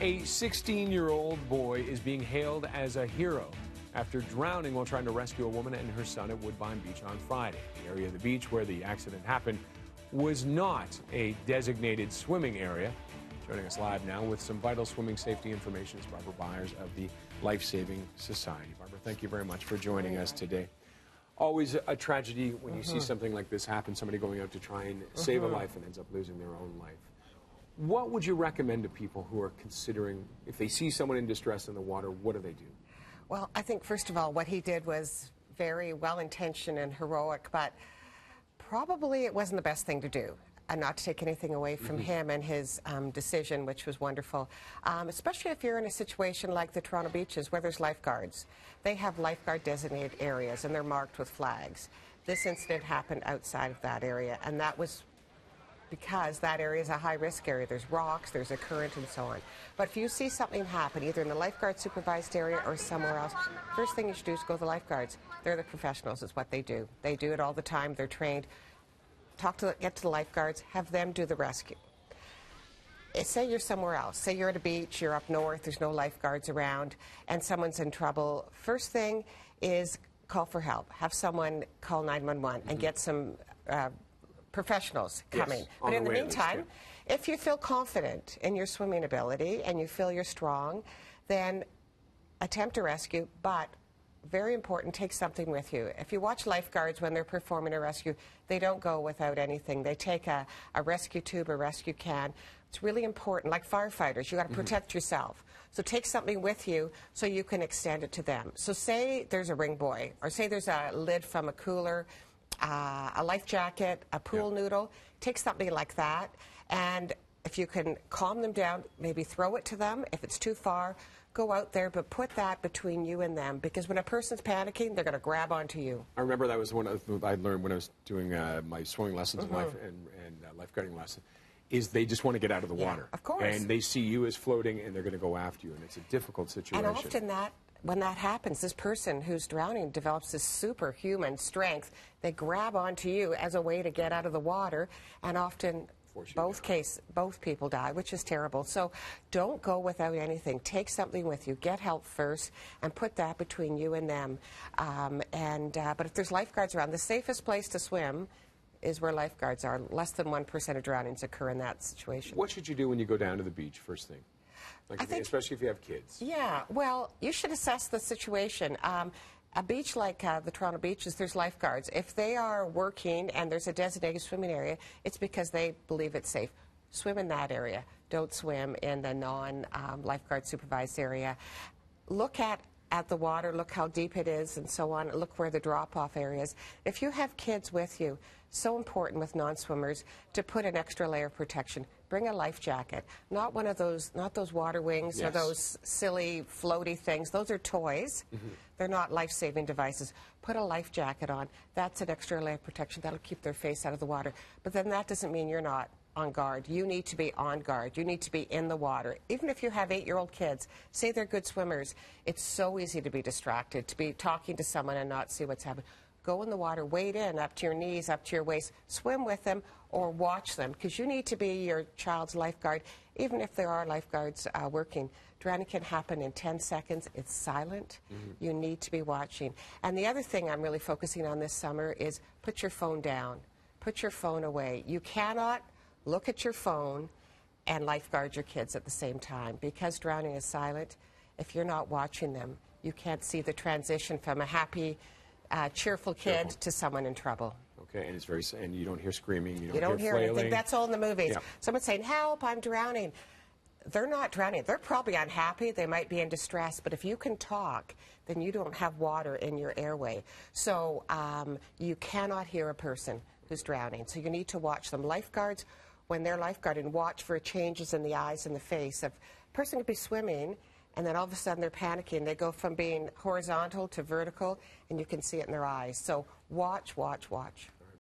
A 16-year-old boy is being hailed as a hero after drowning while trying to rescue a woman and her son at Woodbine Beach on Friday. The area of the beach where the accident happened was not a designated swimming area. Joining us live now with some vital swimming safety information is Barbara Byers of the Life Saving Society. Barbara, thank you very much for joining us today. Always a tragedy when you see something like this happen, somebody going out to try and save a life and ends up losing their own life. What would you recommend to people who are considering, if they see someone in distress in the water, what do they do? Well, I think, first of all, what he did was very well-intentioned and heroic, but probably it wasn't the best thing to do. And not to take anything away from him and his decision, which was wonderful. Especially if you're in a situation like the Toronto beaches where there's lifeguards. They have lifeguard designated areas and they're marked with flags. This incident happened outside of that area, and that was because that area is a high-risk area. There's rocks, there's a current, and so on. But if you see something happen, either in the lifeguard supervised area or somewhere else, first thing you should do is go to the lifeguards. They're the professionals, is what they do. They do it all the time, they're trained. Get to the lifeguards, have them do the rescue. Say you're somewhere else. Say you're at a beach, you're up north, there's no lifeguards around, and someone's in trouble. First thing is call for help. Have someone call 911 and get some professionals coming. Yes, but in the meantime, if you feel confident in your swimming ability and you feel you're strong, then attempt a rescue, but very important, take something with you. If you watch lifeguards when they're performing a rescue, they don't go without anything. They take a rescue tube, a rescue can. It's really important. Like firefighters, you got to protect yourself. So take something with you so you can extend it to them. So say there's a ring buoy, or say there's a lid from a cooler, a life jacket, a pool noodle. Take something like that, and if you can calm them down, maybe throw it to them. If it's too far, go out there, but put that between you and them, because when a person's panicking, they're going to grab onto you. I remember that was one of I learned when I was doing my swimming lessons and lifeguarding lessons, is they just want to get out of the water. Of course. And they see you as floating, and they're going to go after you, and it's a difficult situation. And often when that happens, this person who's drowning develops this superhuman strength. They grab onto you as a way to get out of the water, and often both people die, which is terrible. So don't go without anything. Take something with you. Get help first and put that between you and them. But if there's lifeguards around, the safest place to swim is where lifeguards are. Less than 1% of drownings occur in that situation. What should you do when you go down to the beach first thing? Especially if you have kids. Yeah, well, you should assess the situation. A beach like the Toronto beaches, there's lifeguards. If they are working and there's a designated swimming area, it's because they believe it's safe. Swim in that area. Don't swim in the non-lifeguard supervised area. Look at the water, look how deep it is, and so on. Look where the drop-off area is. If you have kids with you, so important with non-swimmers to put an extra layer of protection. Bring a life jacket, not one of those, not those water wings or those silly floaty things. Those are toys. They're not life-saving devices. Put a life jacket on. That's an extra layer of protection. That'll keep their face out of the water. But then that doesn't mean you're not on guard. You need to be on guard. You need to be in the water. Even if you have 8-year-old kids, say they're good swimmers, it's so easy to be distracted, to be talking to someone and not see what's happening. Go in the water, wade in up to your knees, up to your waist, swim with them or watch them, because you need to be your child's lifeguard, even if there are lifeguards working. Drowning can happen in 10 seconds. It's silent. You need to be watching. And the other thing I'm really focusing on this summer is put your phone down. Put your phone away. You cannot look at your phone and lifeguard your kids at the same time, because drowning is silent. If you're not watching them, you can't see the transition from a happy, cheerful kid to someone in trouble. Okay, and it's very, and you don't hear screaming, you don't hear flailing. Anything. That's all in the movies. Someone's saying, "Help, I'm drowning." They're not drowning. They're probably unhappy. They might be in distress. But if you can talk, then you don't have water in your airway. So you cannot hear a person who's drowning. So you need to watch them. Lifeguards, when they're lifeguarding, watch for changes in the eyes and the face. If a person could be swimming, and then all of a sudden they're panicking. They go from being horizontal to vertical, and you can see it in their eyes. So watch, watch, watch.